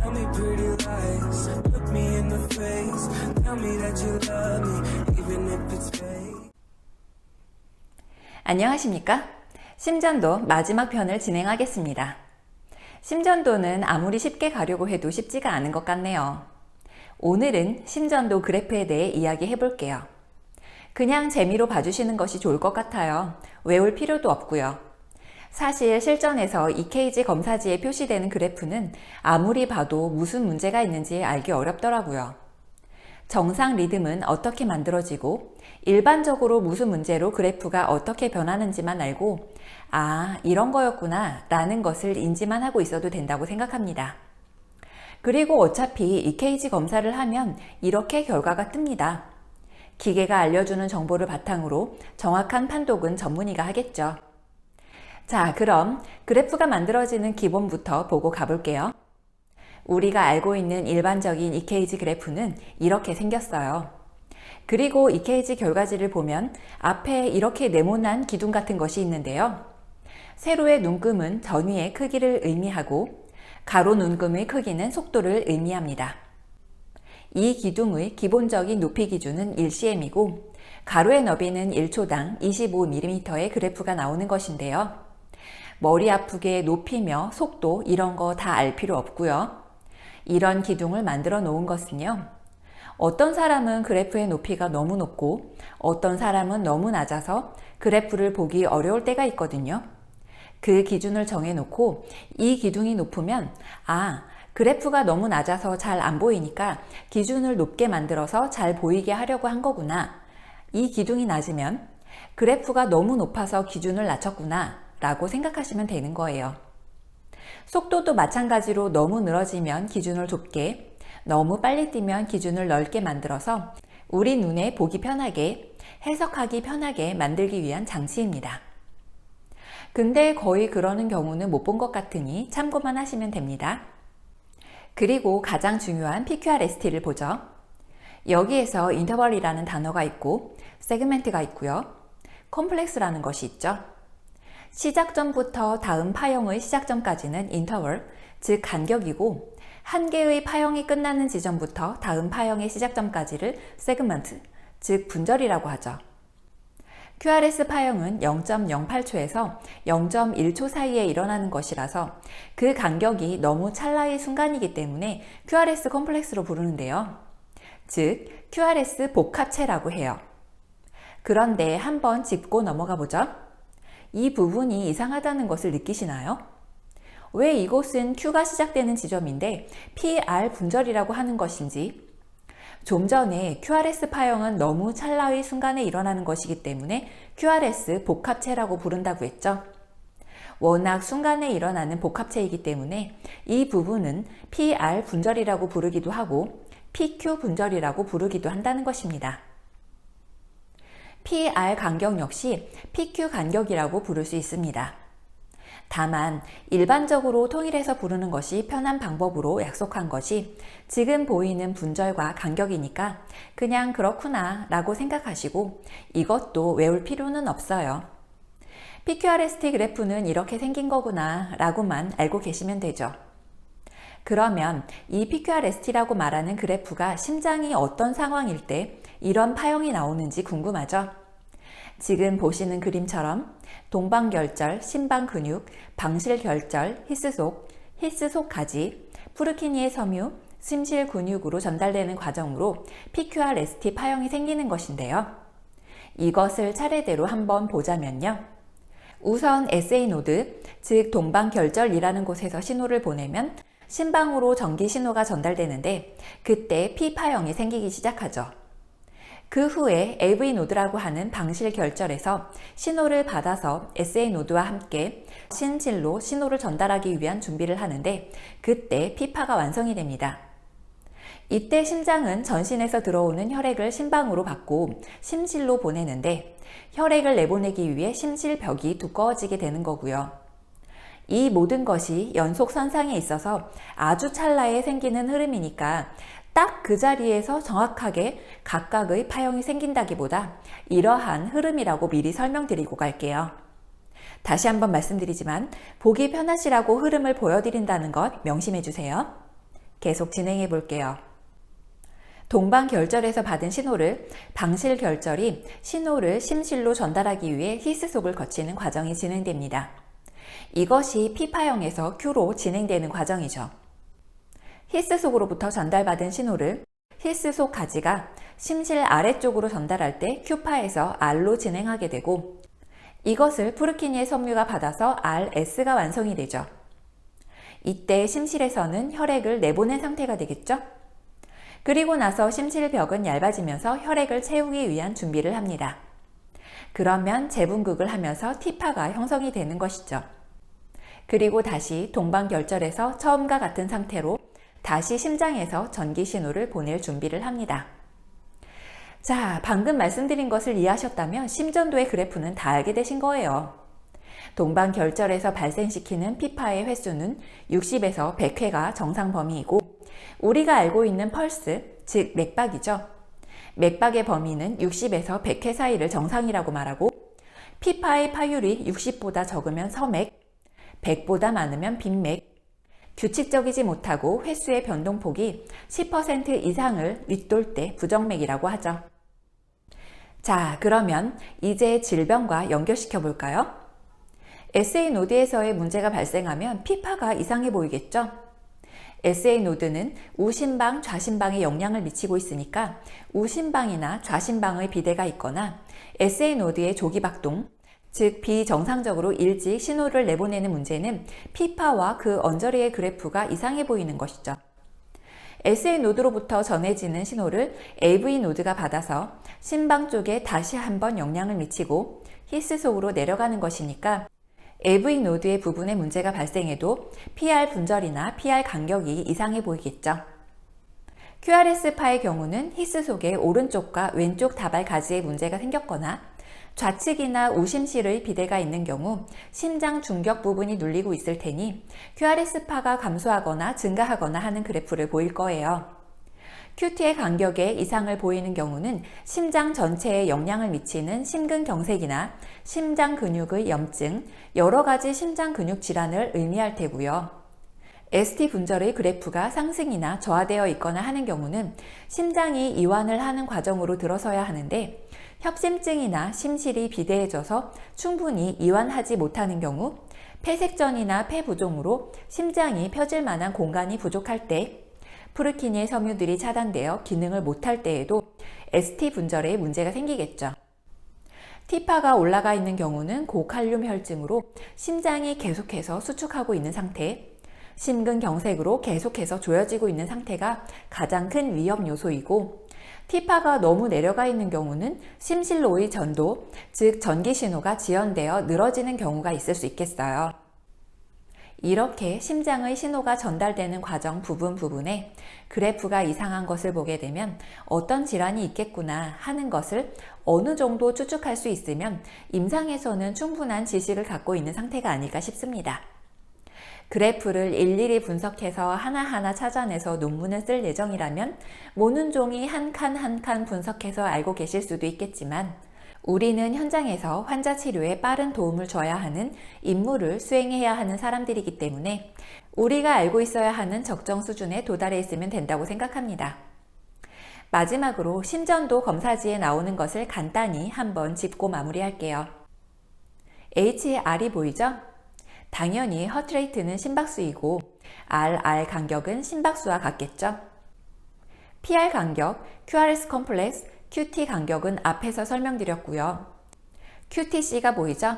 Tell me pretty lies, look me in the face. Tell me that you love me, even if it's fake. 안녕하십니까? 심전도 마지막 편을 진행하겠습니다. 심전도는 아무리 쉽게 가려고 해도 쉽지가 않은 것 같네요. 오늘은 심전도 그래프에 대해 이야기해 볼게요. 그냥 재미로 봐주시는 것이 좋을 것 같아요. 외울 필요도 없고요. 사실 실전에서 EKG 검사지에 표시되는 그래프는 아무리 봐도 무슨 문제가 있는지 알기 어렵더라고요. 정상 리듬은 어떻게 만들어지고 일반적으로 무슨 문제로 그래프가 어떻게 변하는지만 알고 아, 이런 거였구나 라는 것을 인지만 하고 있어도 된다고 생각합니다. 그리고 어차피 EKG 검사를 하면 이렇게 결과가 뜹니다. 기계가 알려주는 정보를 바탕으로 정확한 판독은 전문의가 하겠죠. 자, 그럼 그래프가 만들어지는 기본부터 보고 가볼게요. 우리가 알고 있는 일반적인 EKG 그래프는 이렇게 생겼어요. 그리고 EKG 결과지를 보면 앞에 이렇게 네모난 기둥 같은 것이 있는데요. 세로의 눈금은 전위의 크기를 의미하고 가로 눈금의 크기는 속도를 의미합니다. 이 기둥의 기본적인 높이 기준은 1cm이고 가로의 너비는 1초당 25mm의 그래프가 나오는 것인데요. 머리 아프게 높이며 속도 이런 거 다 알 필요 없고요. 이런 기둥을 만들어 놓은 것은요. 어떤 사람은 그래프의 높이가 너무 높고 어떤 사람은 너무 낮아서 그래프를 보기 어려울 때가 있거든요. 그 기준을 정해놓고 이 기둥이 높으면 아, 그래프가 너무 낮아서 잘 안 보이니까 기준을 높게 만들어서 잘 보이게 하려고 한 거구나. 이 기둥이 낮으면 그래프가 너무 높아서 기준을 낮췄구나 라고 생각하시면 되는 거예요. 속도도 마찬가지로 너무 늘어지면 기준을 좁게, 너무 빨리 뛰면 기준을 넓게 만들어서 우리 눈에 보기 편하게, 해석하기 편하게 만들기 위한 장치입니다. 근데 거의 그러는 경우는 못 본 것 같으니 참고만 하시면 됩니다. 그리고 가장 중요한 PQRST를 보죠. 여기에서 인터벌이라는 단어가 있고 세그멘트가 있고요. 컴플렉스라는 것이 있죠. 시작점부터 다음 파형의 시작점까지는 인터벌, 즉 간격이고 한 개의 파형이 끝나는 지점부터 다음 파형의 시작점까지를 세그먼트, 즉 분절이라고 하죠. QRS 파형은 0.08초에서 0.1초 사이에 일어나는 것이라서 그 간격이 너무 찰나의 순간이기 때문에 QRS 컴플렉스로 부르는데요. 즉, QRS 복합체라고 해요. 그런데 한번 짚고 넘어가 보죠. 이 부분이 이상하다는 것을 느끼시나요? 왜 이곳은 Q가 시작되는 지점인데 PR 분절이라고 하는 것인지, 좀 전에 QRS 파형은 너무 찰나의 순간에 일어나는 것이기 때문에 QRS 복합체라고 부른다고 했죠. 워낙 순간에 일어나는 복합체이기 때문에 이 부분은 PR 분절이라고 부르기도 하고 PQ 분절이라고 부르기도 한다는 것입니다. PR 간격 역시 PQ 간격이라고 부를 수 있습니다. 다만 일반적으로 통일해서 부르는 것이 편한 방법으로 약속한 것이 지금 보이는 분절과 간격이니까 그냥 그렇구나 라고 생각하시고 이것도 외울 필요는 없어요. PQRST 그래프는 이렇게 생긴 거구나 라고만 알고 계시면 되죠. 그러면 이 PQRST라고 말하는 그래프가 심장이 어떤 상황일 때 이런 파형이 나오는지 궁금하죠? 지금 보시는 그림처럼 동방결절, 심방근육, 방실결절, 히스속 가지, 푸르키니의 섬유, 심실근육으로 전달되는 과정으로 PQRST 파형이 생기는 것인데요. 이것을 차례대로 한번 보자면요. 우선 SA 노드, 즉 동방결절이라는 곳에서 신호를 보내면 심방으로 전기 신호가 전달되는데 그때 P 파형이 생기기 시작하죠. 그 후에 AV 노드라고 하는 방실결절에서 신호를 받아서 SA 노드와 함께 신실로 신호를 전달하기 위한 준비를 하는데 그때 P파가 완성이 됩니다. 이때 심장은 전신에서 들어오는 혈액을 심방으로 받고 심실로 보내는데 혈액을 내보내기 위해 심실벽이 두꺼워지게 되는 거고요. 이 모든 것이 연속선상에 있어서 아주 찰나에 생기는 흐름이니까 딱 그 자리에서 정확하게 각각의 파형이 생긴다기보다 이러한 흐름이라고 미리 설명드리고 갈게요. 다시 한번 말씀드리지만 보기 편하시라고 흐름을 보여드린다는 것 명심해 주세요. 계속 진행해 볼게요. 동방결절에서 받은 신호를 방실결절이 신호를 심실로 전달하기 위해 히스 속을 거치는 과정이 진행됩니다. 이것이 피파형에서 Q로 진행되는 과정이죠. 히스 속으로부터 전달받은 신호를 히스 속 가지가 심실 아래쪽으로 전달할 때 Q파에서 R로 진행하게 되고, 이것을 프루키니의 섬유가 받아서 RS가 완성이 되죠. 이때 심실에서는 혈액을 내보낸 상태가 되겠죠? 그리고 나서 심실벽은 얇아지면서 혈액을 채우기 위한 준비를 합니다. 그러면 재분극을 하면서 T파가 형성이 되는 것이죠. 그리고 다시 동방결절에서 처음과 같은 상태로 다시 심장에서 전기 신호를 보낼 준비를 합니다. 자, 방금 말씀드린 것을 이해하셨다면 심전도의 그래프는 다 알게 되신 거예요. 동방결절에서 발생시키는 피파의 횟수는 60에서 100회가 정상 범위이고, 우리가 알고 있는 펄스, 즉 맥박이죠. 맥박의 범위는 60에서 100회 사이를 정상이라고 말하고, 피파의 파율이 60보다 적으면 서맥, 100보다 많으면 빈맥, 규칙적이지 못하고 횟수의 변동폭이 10% 이상을 윗돌 때 부정맥이라고 하죠. 자, 그러면 이제 질병과 연결시켜 볼까요? SA 노드에서의 문제가 발생하면 피파가 이상해 보이겠죠? SA 노드는 우심방, 좌심방에 영향을 미치고 있으니까 우심방이나 좌심방의 비대가 있거나 SA 노드의 조기박동, 즉 비정상적으로 일찍 신호를 내보내는 문제는 피파와 그 언저리의 그래프가 이상해 보이는 것이죠. SA 노드로부터 전해지는 신호를 AV 노드가 받아서 심방 쪽에 다시 한번 영향을 미치고 히스 속으로 내려가는 것이니까 AV 노드의 부분에 문제가 발생해도 PR 분절이나 PR 간격이 이상해 보이겠죠. QRS파의 경우는 히스 속에 오른쪽과 왼쪽 다발 가지에 문제가 생겼거나 좌측이나 우심실의 비대가 있는 경우 심장 중격 부분이 눌리고 있을 테니 QRS파가 감소하거나 증가하거나 하는 그래프를 보일 거예요. QT의 간격에 이상을 보이는 경우는 심장 전체에 영향을 미치는 심근경색이나 심장 근육의 염증, 여러 가지 심장 근육 질환을 의미할 테고요. ST 분절의 그래프가 상승이나 저하되어 있거나 하는 경우는 심장이 이완을 하는 과정으로 들어서야 하는데 협심증이나 심실이 비대해져서 충분히 이완하지 못하는 경우, 폐색전이나 폐부종으로 심장이 펴질 만한 공간이 부족할 때, 프루키니의 섬유들이 차단되어 기능을 못할 때에도 ST 분절에 문제가 생기겠죠. T파가 올라가 있는 경우는 고칼륨 혈증으로 심장이 계속해서 수축하고 있는 상태, 심근경색으로 계속해서 조여지고 있는 상태가 가장 큰 위험 요소이고, T파가 너무 내려가 있는 경우는 심실로의 전도, 즉 전기 신호가 지연되어 늘어지는 경우가 있을 수 있겠어요. 이렇게 심장의 신호가 전달되는 과정 부분에 그래프가 이상한 것을 보게 되면 어떤 질환이 있겠구나 하는 것을 어느 정도 추측할 수 있으면 임상에서는 충분한 지식을 갖고 있는 상태가 아닐까 싶습니다. 그래프를 일일이 분석해서 하나하나 찾아내서 논문을 쓸 예정이라면 모는 종이 한 칸 한 칸 분석해서 알고 계실 수도 있겠지만, 우리는 현장에서 환자 치료에 빠른 도움을 줘야 하는 임무를 수행해야 하는 사람들이기 때문에 우리가 알고 있어야 하는 적정 수준에 도달해 있으면 된다고 생각합니다. 마지막으로 심전도 검사지에 나오는 것을 간단히 한번 짚고 마무리할게요. HR이 보이죠? 당연히 허트레이트는 심박수이고 RR 간격은 심박수와 같겠죠. PR 간격, QRS 컴플렉스, QT 간격은 앞에서 설명드렸고요. QTC가 보이죠?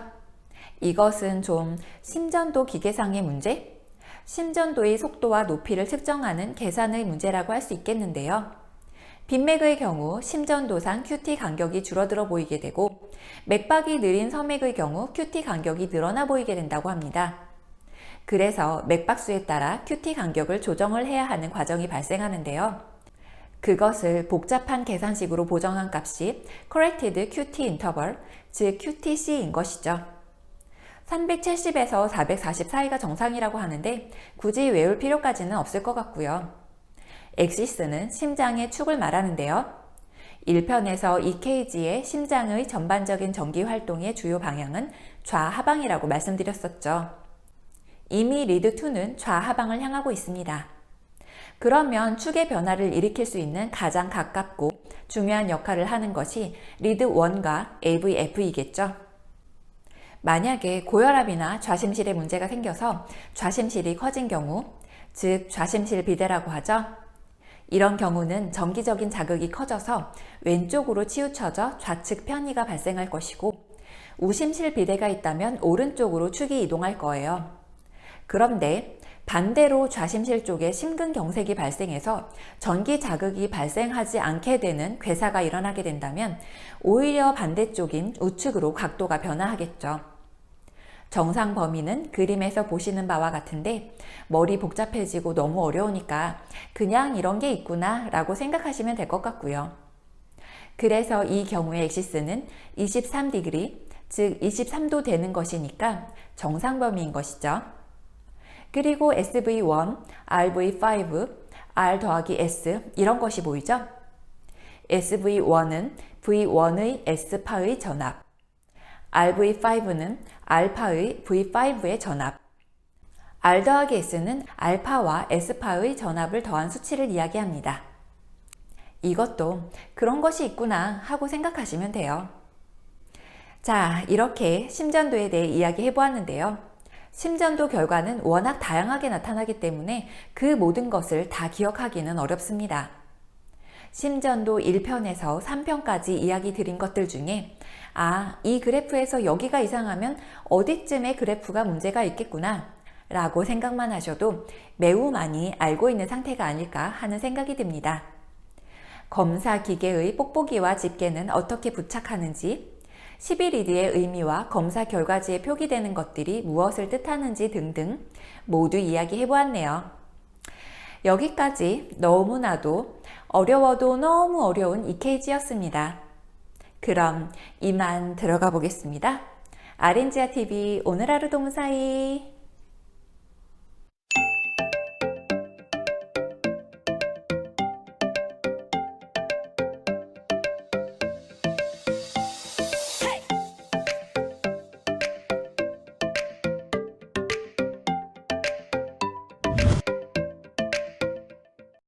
이것은 좀 심전도 기계상의 문제? 심전도의 속도와 높이를 측정하는 계산의 문제라고 할 수 있겠는데요. 빈맥의 경우 심전도상 QT 간격이 줄어들어 보이게 되고, 맥박이 느린 서맥의 경우 QT 간격이 늘어나 보이게 된다고 합니다. 그래서 맥박수에 따라 QT 간격을 조정을 해야 하는 과정이 발생하는데요. 그것을 복잡한 계산식으로 보정한 값이 Corrected QT Interval, 즉 QTC인 것이죠. 370에서 440 사이가 정상이라고 하는데 굳이 외울 필요까지는 없을 것 같고요. 엑시스는 심장의 축을 말하는데요. 1편에서 EKG의 심장의 전반적인 전기 활동의 주요 방향은 좌하방이라고 말씀드렸었죠. 이미 리드2는 좌하방을 향하고 있습니다. 그러면 축의 변화를 일으킬 수 있는 가장 가깝고 중요한 역할을 하는 것이 리드 1과 AVF이겠죠. 만약에 고혈압이나 좌심실에 문제가 생겨서 좌심실이 커진 경우, 즉 좌심실 비대라고 하죠. 이런 경우는 정기적인 자극이 커져서 왼쪽으로 치우쳐져 좌측 편의가 발생할 것이고, 우심실 비대가 있다면 오른쪽으로 축이 이동할 거예요. 그런데 반대로 좌심실 쪽에 심근경색이 발생해서 전기 자극이 발생하지 않게 되는 괴사가 일어나게 된다면 오히려 반대쪽인 우측으로 각도가 변화하겠죠. 정상 범위는 그림에서 보시는 바와 같은데 머리 복잡해지고 너무 어려우니까 그냥 이런 게 있구나 라고 생각하시면 될 것 같고요. 그래서 이 경우의 엑시스는 23°, 즉 23도 되는 것이니까 정상 범위인 것이죠. 그리고 SV1, RV5, R 더하기 S 이런 것이 보이죠? SV1은 V1의 S파의 전압, RV5는 알파의 V5의 전압, R 더하기 S는 알파와 S파의 전압을 더한 수치를 이야기합니다. 이것도 그런 것이 있구나 하고 생각하시면 돼요. 자, 이렇게 심전도에 대해 이야기해 보았는데요. 심전도 결과는 워낙 다양하게 나타나기 때문에 그 모든 것을 다 기억하기는 어렵습니다. 심전도 1편에서 3편까지 이야기 드린 것들 중에 이 그래프에서 여기가 이상하면 어디쯤에 그래프가 문제가 있겠구나 라고 생각만 하셔도 매우 많이 알고 있는 상태가 아닐까 하는 생각이 듭니다. 검사 기계의 뽁뽁이와 집게는 어떻게 부착하는지, 11리드의 의미와 검사 결과지에 표기되는 것들이 무엇을 뜻하는지 등등 모두 이야기해 보았네요. 여기까지 너무나도 어려워도 너무 어려운 EKG였습니다. 그럼 이만 들어가 보겠습니다. 아렌지아TV 오늘 하루 동무사히